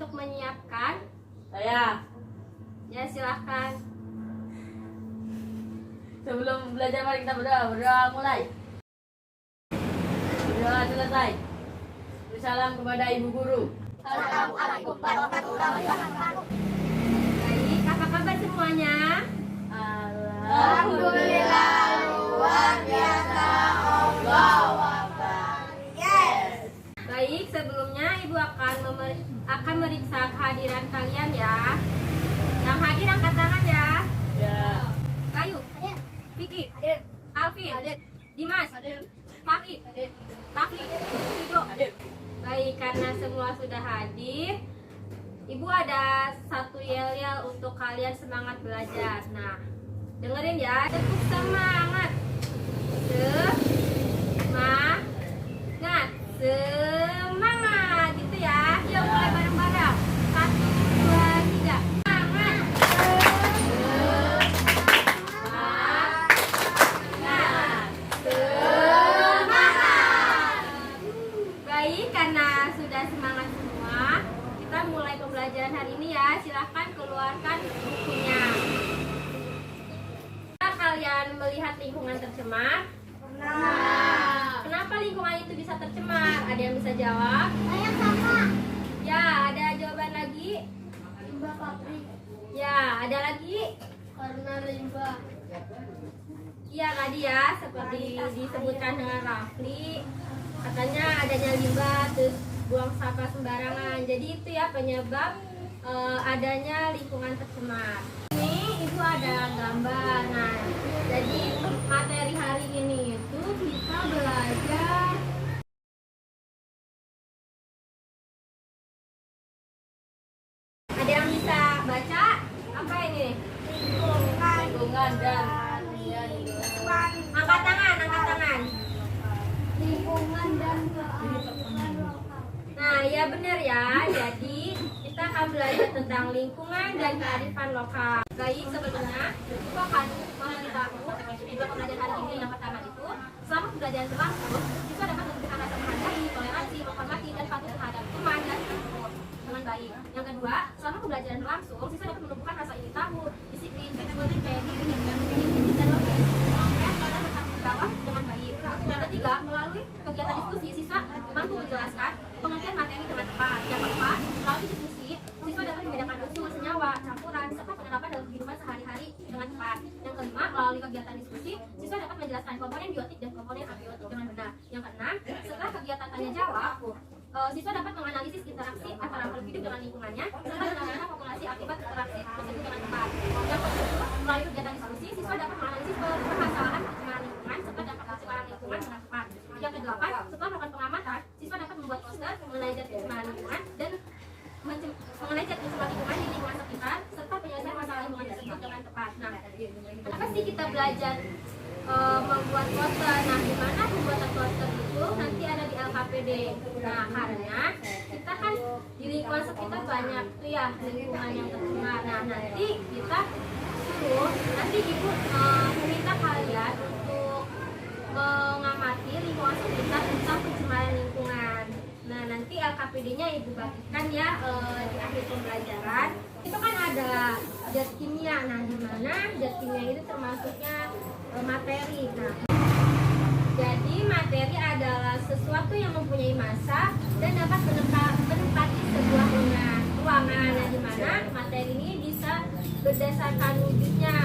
untuk menyiapkan? Saya. Ya, silahkan. Sebelum belajar mari kita berdoa. Berdoa mulai. Berdoa selesai. Bersalam kepada ibu guru. Assalamualaikum warahmatullahi wabarakatuh. Baik, apa kabar semuanya? Alhamdulillah luar biasa. Allahu Akbar. Yes. Baik, sebelumnya Ibu akan meriksa kehadiran kalian ya. Yang hadir angkat tangan ya. Ya. Kayu, Vicky, Alvin, Dimas, Fakih, Fakih, Sido. Baik, karena semua sudah hadir, Ibu ada satu yel-yel untuk kalian semangat belajar. Nah, dengerin ya, tetap semangat. Semangat, semangat gitu ya. Yuk mulai bareng-bareng. 1, 2, 3. Semangat. Baik, karena sudah semangat semua, kita mulai pembelajaran hari ini ya. Silahkan keluarkan bukunya. Kalian melihat lingkungan tercemar? Kenapa lingkungan itu bisa tercemar? Ada yang bisa jawab? Saya sama. Ya, ada jawaban lagi? Limbah pabrik. Ya, ada lagi? Karena limbah. Iya tadi ya, seperti disebutkan dengan Rafli, katanya adanya limbah terus buang sampah sembarangan. Jadi itu ya penyebab adanya lingkungan tercemar. Ini Ibu ada gambar. Nah, jadi materi hari ini itu kita belajar ada yang bisa baca apa ini? Lingkungan dan Angkat tangan, angkat tangan. Lingkungan dan kearifan lokal. Nah, ya benar ya. Jadi kita akan belajar tentang lingkungan dan kearifan lokal. Baik, sebelumnya Ibu akan memberitahu di pembelajaran hari ini yang pertama itu selama pembelajaran berlangsung, siswa dapat menunjukkan rasa menghargai, toleransi, menghormati dan patuh terhadap teman dan guru dengan baik. Yang kedua, selama pembelajaran berlangsung, siswa dapat menumbuhkan rasa ingin tahu, disiplin, fleksibel, kreatif, dan logis, dan bertanggung jawab dengan baik. Yang ketiga, melalui kegiatan diskusi, siswa mampu menjelaskan pengertian materi dengan tepat. Yang keempat, melalui diskusi, siswa dapat membedakan unsur, senyawa, campuran, serta penerapan dalam kehidupan sehari-hari dengan tepat. Yang kelima, melalui kegiatan diskusi, siswa dapat menjelaskan komponen biotik dan komponen abiotik dengan benar. Yang keenam, setelah kegiatan tanya jawab, siswa dapat menganalisis interaksi antara makhluk hidup dengan lingkungannya serta penanganan populasi akibat interaksi tersebut dengan tepat. Yang ketujuh, melalui kegiatan diskusi, siswa dapat menganalisis permasalahan pencemaran lingkungan serta dampak pencemaran lingkungan dengan tepat. Yang kedelapan, setelah melakukan pengamatan, siswa dapat membuat poster mengenai zat pencemaran lingkungan dan mengenai zat pencemar lingkungan di lingkungan sekitar serta penyelesaian masalah lingkungan tersebut dengan tepat. Nah, kenapa sih kita belajar membuat poster? Nah, gimana pembuatan poster itu nanti ada di LKPD. Nah, karena kita kan di lingkungan sekitar banyak tuh ya lingkungan yang tercemar. Nah, nanti kita suruh, nanti Ibu meminta kalian untuk mengamati lingkungan sekitar tentang pencemaran lingkungan. Nah, nanti LKPD-nya Ibu bagikan ya di akhir pembelajaran. Itu kan ada zat kimia. Nah, di mana zat kimia itu termasuknya materi. Nah, jadi materi adalah sesuatu yang mempunyai massa dan dapat menempati sebuah ruangan. Nah, di mana materi ini bisa berdasarkan wujudnya.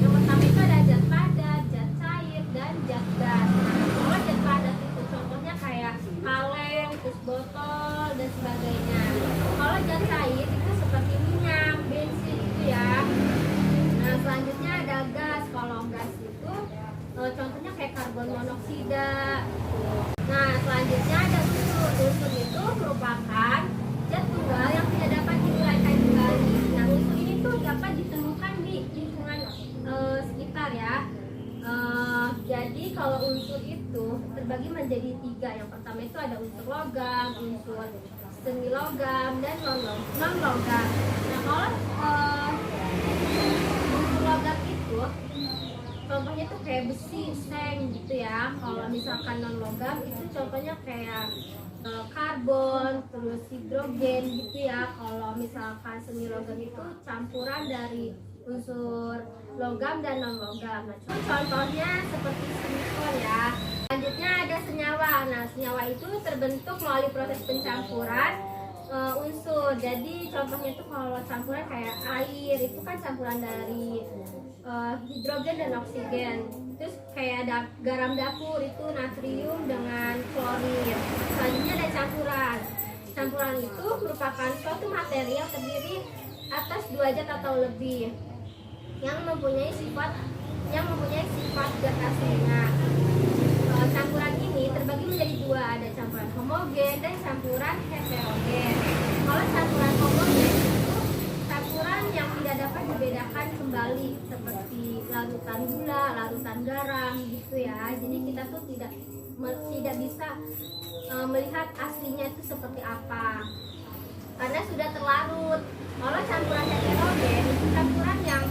Yang pertama itu ada zat padat, zat cair, dan zat gas. Nah, kalau zat padat itu contohnya kayak kaleng, terus botol, dan sebagainya. Kalau zat cair itu seperti minyak, bensin itu ya. Nah, selanjutnya ada gas. Kalau gas itu contohnya kayak karbon monoksida. Nah, selanjutnya ada unsur. Unsur itu merupakan zat tunggal yang tidak dapat diuraikan kembali. Nah, unsur ini tuh dapat ditemukan di lingkungan sekitar ya. Jadi kalau unsur itu terbagi menjadi 3. Yang pertama itu ada unsur logam, unsur semi logam, dan non logam. Nah, kalau unsur logam itu contohnya tuh kayak besi, seng gitu ya. Kalau misalkan non logam itu contohnya kayak karbon, terus hidrogen gitu ya. Kalau misalkan semi logam itu campuran dari unsur logam dan non logam. Nah, contohnya seperti silikon ya. Selanjutnya ada senyawa. Nah, senyawa itu terbentuk melalui proses pencampuran unsur. Jadi contohnya itu kalau campuran kayak air itu kan campuran dari hidrogen dan oksigen. Terus kayak garam dapur itu natrium dengan klorin. Selanjutnya ada campuran. Campuran itu merupakan suatu material terdiri atas 2 zat atau lebih yang mempunyai sifat zat aslinya. Campuran ini terbagi menjadi 2, ada campuran homogen dan campuran heterogen. Kalau campuran homogen itu campuran yang tidak dapat dibedakan kembali seperti larutan gula, larutan garam gitu ya. Jadi kita tuh tidak bisa melihat aslinya itu seperti apa karena sudah terlarut. Kalau campuran heterogen itu campuran yang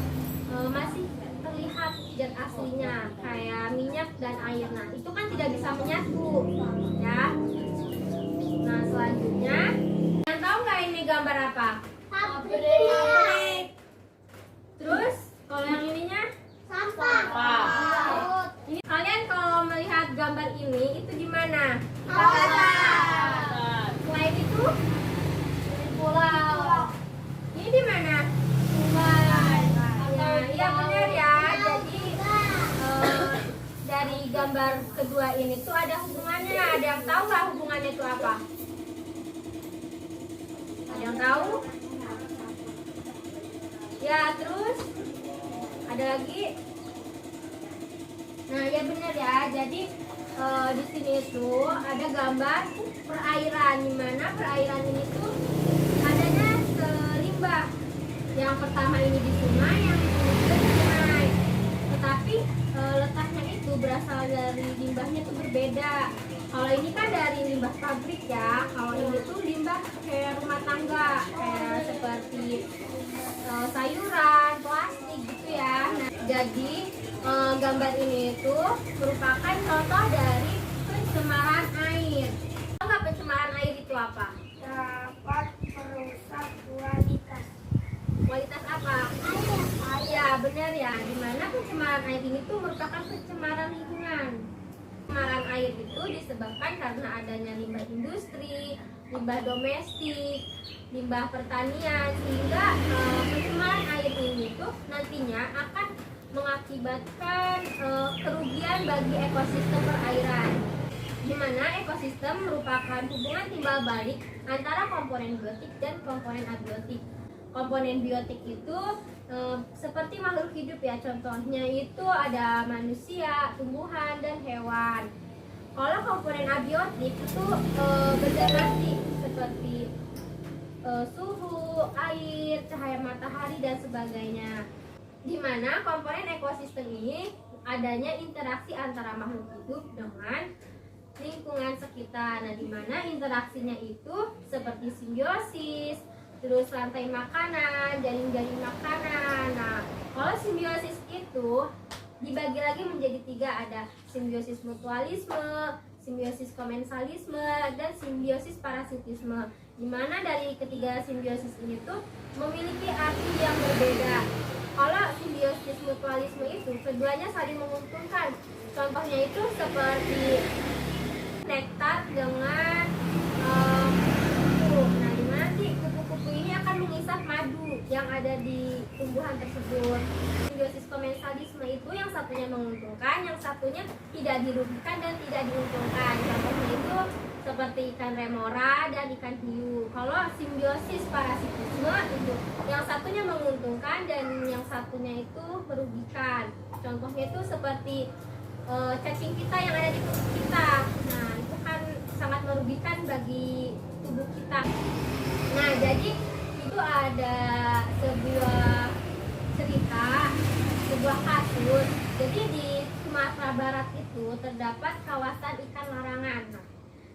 masih terlihat zat aslinya kayak minyak dan air. Nah, itu kan tidak bisa menyatu ya. Nah, selanjutnya yang tahu nggak ini gambar apa? Pabrik. Terus kalau yang ininya Sampah. Sampah. ini kalian kalau melihat gambar ini itu di mana? Lautan. Selain itu Pulau. ini di mana? Sungai. Ya, iya benar ya. Jadi dari gambar kedua ini tuh ada hubungannya. Ada yang tahu nggak hubungannya itu apa? Ada yang tahu? Ya, terus ada lagi. Nah, ya benar ya. Jadi di sini itu ada gambar perairan, di mana perairan ini tuh adanya limbah. Yang pertama ini di sungai, yang kedua di sungai. Tetapi letaknya itu berasal dari limbahnya itu berbeda. Kalau ini kan dari limbah pabrik ya. Kalau ini tuh limbah kayak rumah tangga, kayak seperti sayuran, plastik gitu ya. Nah, jadi gambar ini itu merupakan contoh dari pencemaran air. Tahu nggak pencemaran air itu apa? Dapat merusak kualitas Kualitas apa? air. Ya benar ya. Dimana pencemaran air ini tuh merupakan pencemaran lingkungan. Pencemaran air itu disebabkan karena adanya limbah industri, limbah domestik, limbah pertanian, sehingga pencemaran air ini tuh nantinya akan mengakibatkan kerugian bagi ekosistem perairan, di mana ekosistem merupakan hubungan timbal balik antara komponen biotik dan komponen abiotik. Komponen biotik itu seperti makhluk hidup ya, contohnya itu ada manusia, tumbuhan, dan hewan. Kalau komponen abiotik itu benda mati seperti suhu, air, cahaya matahari, dan sebagainya. Di mana komponen ekosistem ini adanya interaksi antara makhluk hidup dengan lingkungan sekitar. Nah, di mana interaksinya itu seperti simbiosis, terus rantai makanan, jaring-jaring makanan. Nah, kalau simbiosis itu dibagi lagi menjadi 3, ada simbiosis mutualisme, simbiosis komensalisme, dan simbiosis parasitisme. Di mana dari ketiga simbiosis ini tuh memiliki arti yang berbeda. Kalau simbiosis mutualisme itu keduanya saling menguntungkan. Contohnya itu seperti nektar dengan kupu. Nah, di mana sih kupu-kupu ini akan mengisap madu yang ada di tumbuhan tersebut. Simbiosis komensalisme itu yang satunya menguntungkan, yang satunya tidak dirugikan dan tidak diuntungkan. Contohnya itu seperti ikan remora dan ikan hiu. Kalau simbiosis parasitisme itu yang satunya menguntungkan dan yang satunya itu merugikan. Contohnya itu seperti cacing pita yang ada di tubuh kita. Nah, itu kan sangat merugikan bagi tubuh kita. Nah, jadi itu ada sebuah cerita, sebuah kasus. Jadi di Sumatera Barat itu terdapat kawasan ikan larangan. Nah,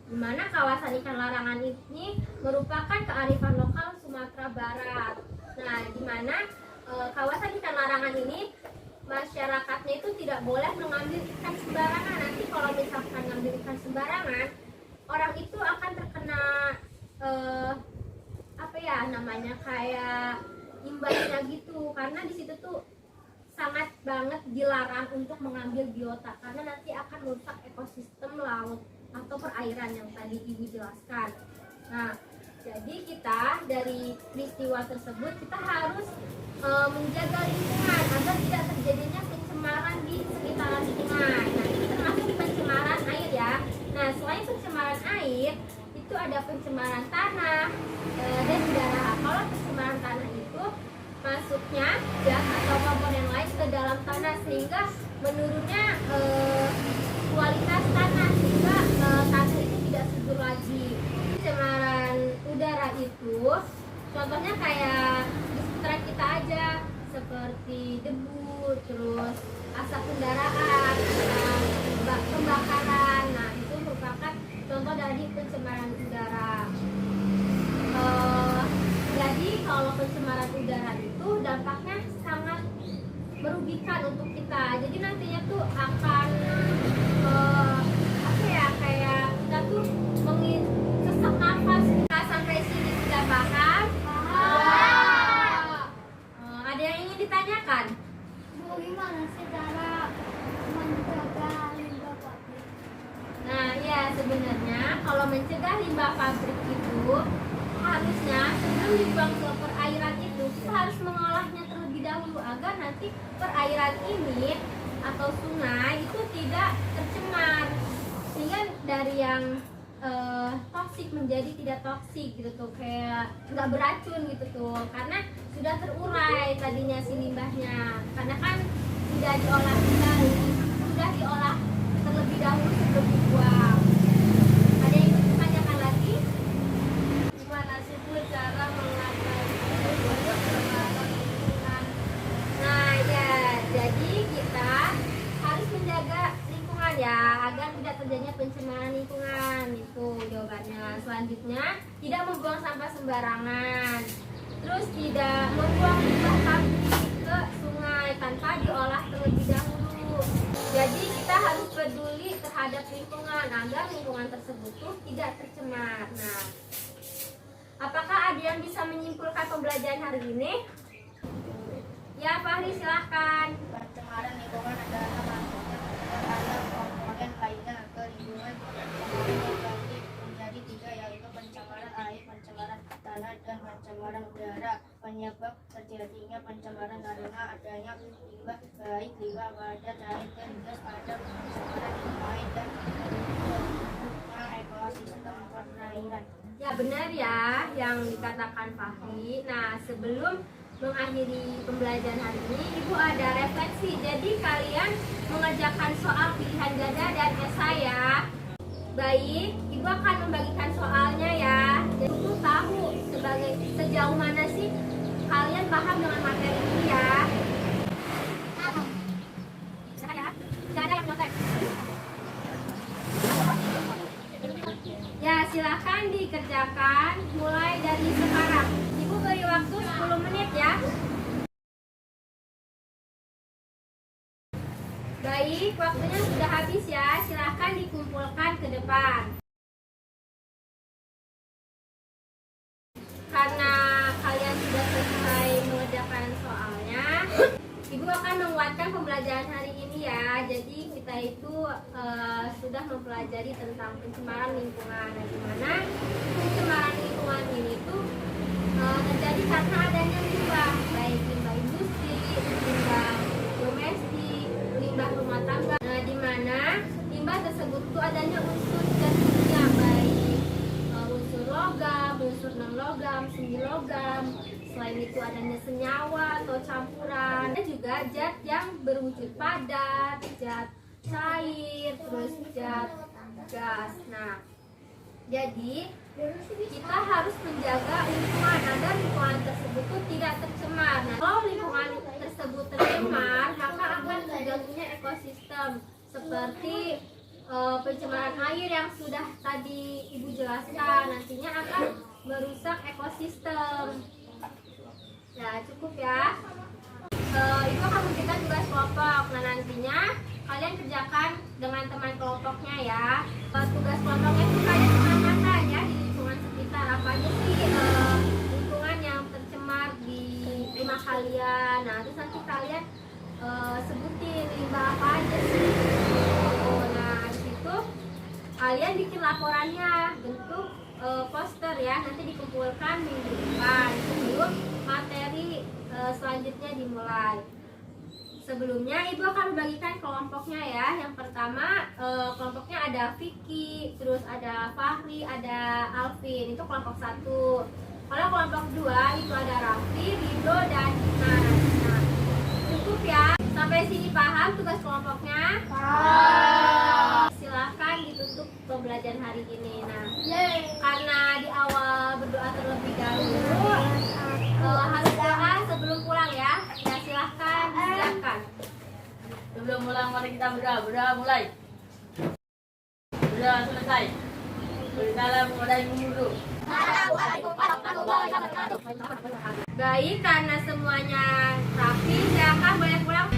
di mana kawasan ikan larangan ini merupakan kearifan lokal Sumatera Barat. Nah, di mana kawasan ikan larangan ini masyarakatnya itu tidak boleh mengambil ikan sembarangan. Nanti kalau misalkan ngambil ikan sembarangan, orang itu akan apa ya namanya, kayak imbasnya gitu, karena di situ tuh sangat banget dilarang untuk mengambil biota karena nanti akan merusak ekosistem laut atau perairan yang tadi Ibu jelaskan. Nah, jadi kita dari peristiwa tersebut kita harus menjaga lingkungan agar tidak terjadinya pencemaran di sekitaran lingkungan. Nah, ini termasuk pencemaran air ya. Nah, selain pencemaran air, itu ada pencemaran tanah dan udara. Kalau pencemaran tanah itu masuknya zat atau komponen lain ke dalam tanah sehingga menurunnya kualitas tanah sehingga tanah itu tidak subur lagi. Pencemaran udara itu contohnya kayak di sekitaran kita aja, seperti debu, terus asap kendaraan, pembakaran. Nah, itu merupakan contoh dari pencemaran udara. Jadi kalau pencemaran udara itu dampaknya sangat merugikan untuk kita. Jadi nantinya tuh akan apa ya, kayak kita tuh sesak nafas. Kita sampai sini sudah paham? Ada yang ingin ditanyakan? Bu, gimana sih cara menjaga limbah pabrik? Nah, ya sebenarnya kalau mencegah limbah pabrik itu harusnya sebelum dibuang ke perairan itu kita harus mengolahnya terlebih dahulu agar nanti perairan ini atau sungai itu tidak tercemar, sehingga dari yang toksik menjadi tidak toksik gitu tuh, kayak nggak beracun gitu tuh, karena sudah terurai tadinya si limbahnya, karena kan sudah diolah terlebih dahulu sebelum dibuang. Ada yang ingin ditanyakan lagi? Gimana sih Bu cara mengatasi pencemaran lingkungan? Nah ya, jadi kita harus menjaga lingkungan ya agar tidak terjadinya pencemaran lingkungan. Itu jawabannya. Selanjutnya, tidak membuang sampah sembarangan. Terus tidak membuang limbah pabrik ke sungai tanpa diolah terlebih dahulu. Jadi kita harus peduli terhadap lingkungan agar lingkungan tersebut tuh tidak tercemar. Nah, apakah ada yang bisa menyimpulkan pembelajaran hari ini? Ya, Fahri silahkan. Pencemaran lingkungan adalah masuknya ada komponen lainnya ke lingkungan. Komponen organik menjadi 3, yaitu pencemaran air, pencemaran tanah, dan pencemaran udara. Penyebab terjadinya pencemaran karena adanya limbah, baik limbah padat, air, dan gas. Ada pencemaran air dan ekosistem perairan. Ya benar ya yang dikatakan Fahri. Nah, sebelum mengakhiri pembelajaran hari ini, Ibu ada refleksi. Jadi kalian mengerjakan soal pilihan ganda dan esai ya. Baik, Ibu akan membagikan soalnya ya. Jadi Ibu tahu sejauh mana sih kalian paham dengan materi ini ya. Silakan ya. Tidak ada yang nyontek. Ya, silakan dikerjakan mulai dari sekarang. Ibu beri waktu 10 menit ya. Baik, waktunya sudah habis ya. Silakan dikumpulkan ke depan. Karena kalian sudah selesai mengerjakan soalnya, Ibu akan menguatkan pembelajaran hari ini ya. Jadi kita itu sudah mempelajari tentang pencemaran lingkungan. Nah, dimana pencemaran lingkungan ini tuh terjadi karena adanya limbah, baik limbah industri, limbah domestik, limbah rumah tangga. Nah, dimana limbah tersebut tuh adanya unsur zat kimia, baik unsur logam, unsur non logam, semi logam. Selain itu adanya senyawa atau campuran. Ada juga zat yang berwujud padat, zat cair, terus zat gas. Nah, jadi kita harus menjaga lingkungan agar lingkungan tersebut tuh tidak tercemar. Nah, kalau lingkungan tersebut tercemar, maka akan terganggunya ekosistem seperti pencemaran air yang sudah tadi Ibu jelaskan, nantinya akan merusak ekosistem. Ya, cukup ya. Ibu akan memberikan tugas kelompok. Nah, nantinya kalian kerjakan dengan teman kelompoknya ya. Tugas kelompoknya itu kalian mengamalkan ya di lingkungan sekitar. apa aja sih lingkungan yang tercemar di rumah kalian. Nah, terus nanti kalian sebutin limbah apa aja sih. Nah, di situ kalian bikin laporannya bentuk poster ya, nanti dikumpulkan minggu depan sebelum materi selanjutnya dimulai. Sebelumnya Ibu akan membagikan kelompoknya ya. Yang pertama kelompoknya ada Vicky, terus ada Fahri, ada Alvin. Itu kelompok 1. Kalau kelompok 2 itu ada Raffi, Rido, dan Dimas. Nah, cukup ya. Sampai sini paham tugas kelompoknya? Silahkan ditutup pembelajaran hari ini. Nah, karena di awal berdoa terlebih dahulu, harus doa sebelum pulang ya. Ya silahkan silakan. Sebelum pulang mari kita berdoa mulai. Berdoa selesai. Bersalam kepada ibu guru. Baik, karena semuanya rapi, silakan boleh pulang.